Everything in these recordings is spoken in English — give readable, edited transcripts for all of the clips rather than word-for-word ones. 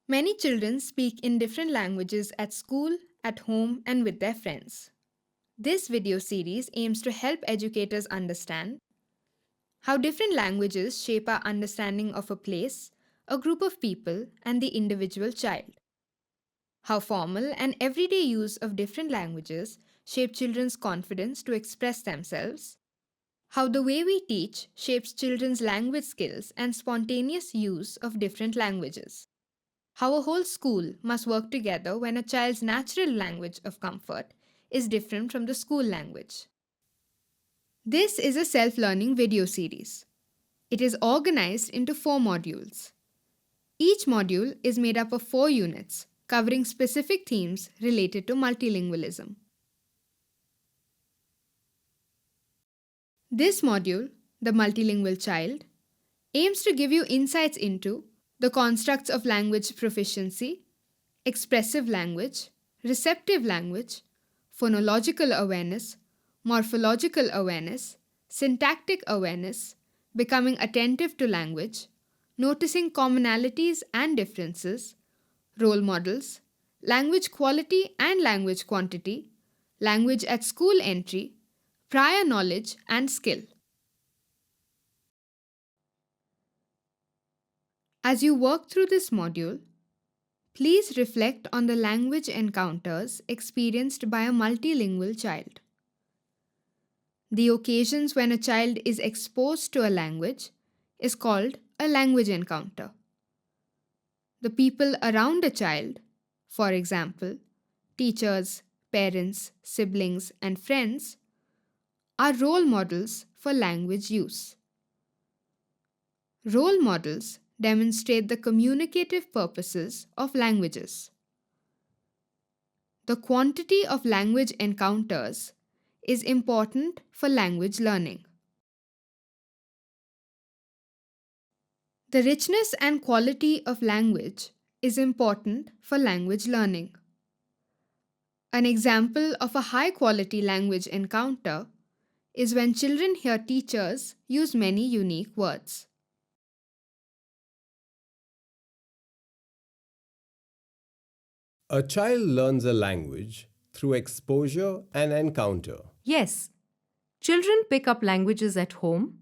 Many children speak in different languages at school, at home, and with their friends. This video series aims to help educators understand how different languages shape our understanding of a place, a group of people, and the individual child. How formal and everyday use of different languages shape children's confidence to express themselves. How the way we teach shapes children's language skills and spontaneous use of different languages. How a whole school must work together when a child's natural language of comfort is different from the school language. This is a self learning video series. It is organized into 4 modules. Each module is made up of 4 units covering specific themes related to multilingualism. This module, The Multilingual Child, aims to give you insights into the constructs of language proficiency, expressive language, receptive language, phonological awareness, morphological awareness, syntactic awareness, becoming attentive to language, noticing commonalities and differences, role models, language quality and language quantity, language at school entry, prior knowledge and skill. As you work through this module, please reflect on the language encounters experienced by a multilingual child. The occasions when a child is exposed to a language is called a language encounter. The people around a child, for example, teachers, parents, siblings, and friends, are role models for language use. Role models demonstrate the communicative purposes of languages. The quantity of language encounters is important for language learning. The richness and quality of language is important for language learning. An example of a high quality language encounter is when children hear teachers use many unique words. A child learns a language through exposure and encounter. Yes, children pick up languages at home,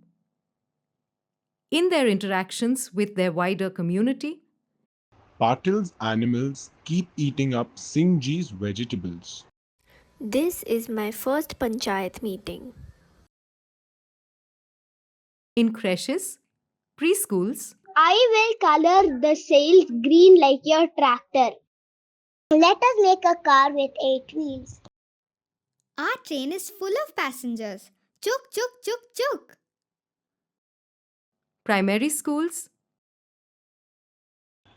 in their interactions with their wider community, Patil's animals keep eating up Singhji's vegetables. This is my first panchayat meeting. in creches, preschools, I will color the sails green like your tractor. Let us make a car with 8 wheels. Our train is full of passengers. Chuk, chuk, chuk, chuk. primary schools,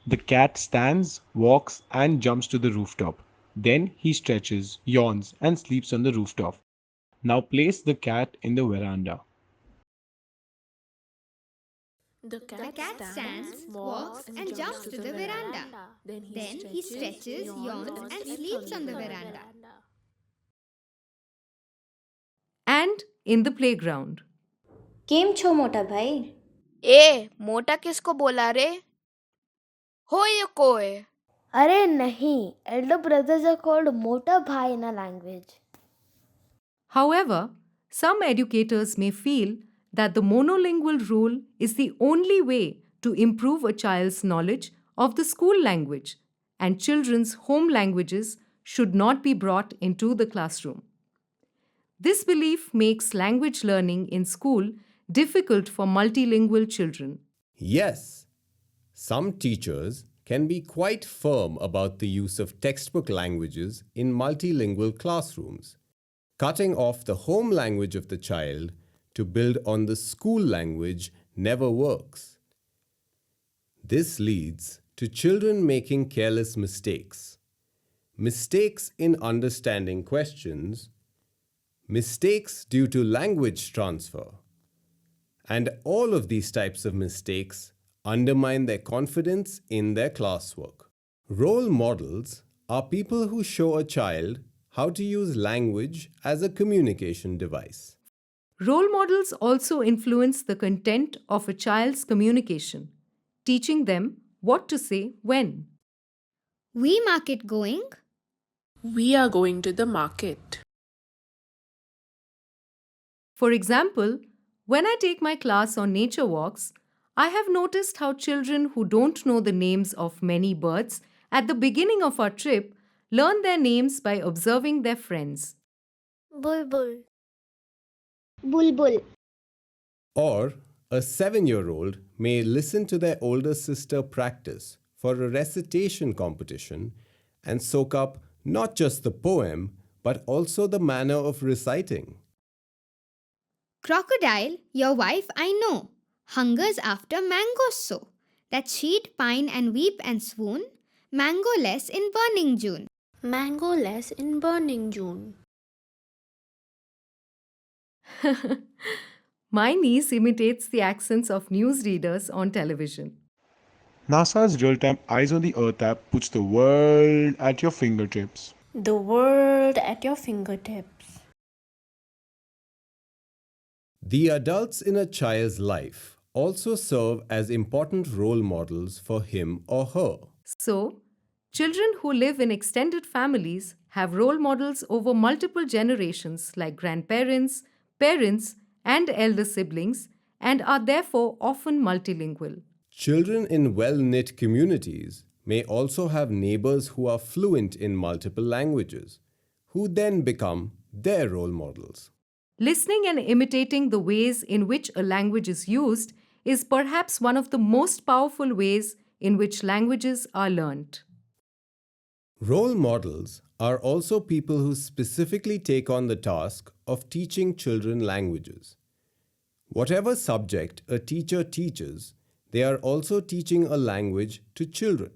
The cat stands, walks, and jumps to the rooftop. Then he stretches, yawns, and sleeps on the rooftop. Now place the cat in the veranda. The The cat stands, walks, and jumps to the veranda. Then he stretches, yawns, and sleeps on the veranda. and in the playground. કેમ છો મોટા ભાઈ? ए मोटा किसको बोला रे हो ये कोय अरे नहीं, elder brothers are called mota bhai in our language. However, some educators may feel that the monolingual rule is the only way to improve a child's knowledge of the school language, and children's home languages should not be brought into the classroom. This belief makes language learning in school difficult for multilingual children. Yes, some teachers can be quite firm about the use of textbook languages in multilingual classrooms, cutting off the home language of the child to build on the school language never works. This leads to children making careless mistakes. Mistakes in understanding questions, mistakes due to language transfer. And all of these types of mistakes undermine their confidence in their classwork. Role models are people who show a child how to use language as a communication device. Role models also influence the content of a child's communication, teaching them what to say when. We market going. We are going to the market. For example, when I take my class on nature walks, I have noticed how children who don't know the names of many birds at the beginning of our trip learn their names by observing their friends. Bulbul. Bulbul. Or a 7-year-old may listen to their older sister practice for a recitation competition and soak up not just the poem but also the manner of reciting. Crocodile, your wife I know, hungers after mangoes so, that she'd pine and weep and swoon, mango-less in burning June. Mango-less in burning June. My niece imitates the accents of newsreaders on television. NASA's real-time Eyes on the Earth app puts the world at your fingertips. The world at your fingertips. The adults in a child's life also serve as important role models for him or her. So, children who live in extended families have role models over multiple generations like grandparents, parents, and elder siblings and are therefore often multilingual. Children in well-knit communities may also have neighbors who are fluent in multiple languages, who then become their role models. Listening and imitating the ways in which a language is used is perhaps one of the most powerful ways in which languages are learnt. Role models are also people who specifically take on the task of teaching children languages. Whatever subject a teacher teaches, they are also teaching a language to children.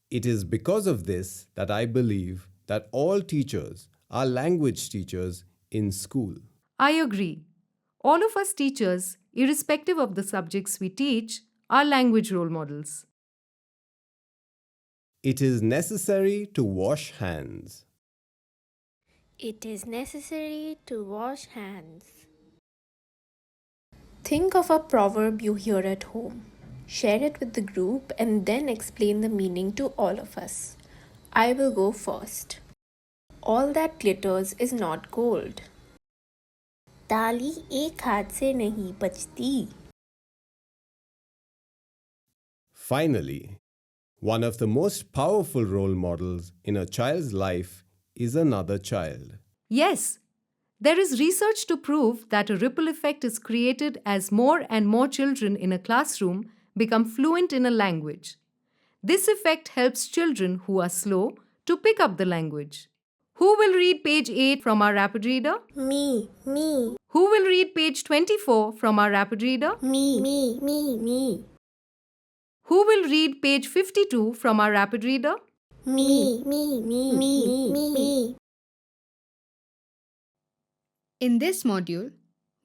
It is because of this that I believe that all teachers are language teachers in school. I agree. All of us teachers, irrespective of the subjects we teach, are language role models. It is necessary to wash hands. It is necessary to wash hands. Think of a proverb you hear at home. Share it with the group and then explain the meaning to all of us. I will go first. All that glitters is not gold. ताली एक हाथ से नहीं बजती. Finally, one of the most powerful role models in a child's life is another child. Yes, there is research to prove that a ripple effect is created as more and more children in a classroom become fluent in a language. This effect helps children who are slow to pick up the language. Who will read page 8 from our rapid reader? Me. Who will read page 24 from our rapid reader? Me. Who will read page 52 from our rapid reader? Me. In this module,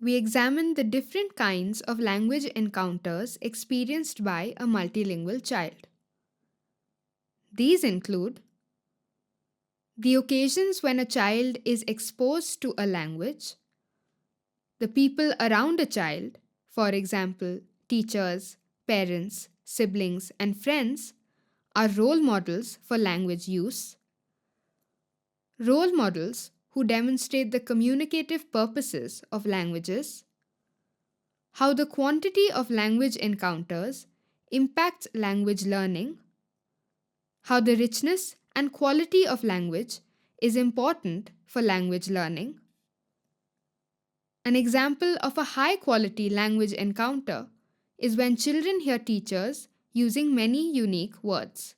we examine the different kinds of language encounters experienced by a multilingual child. These include the occasions when a child is exposed to a language, the people around a child, for example, teachers, parents, siblings, and friends, are role models for language use, role models who demonstrate the communicative purposes of languages, how the quantity of language encounters impacts language learning, how the richness and quality of language is important for language learning. An example of a high-quality language encounter is when children hear teachers using many unique words.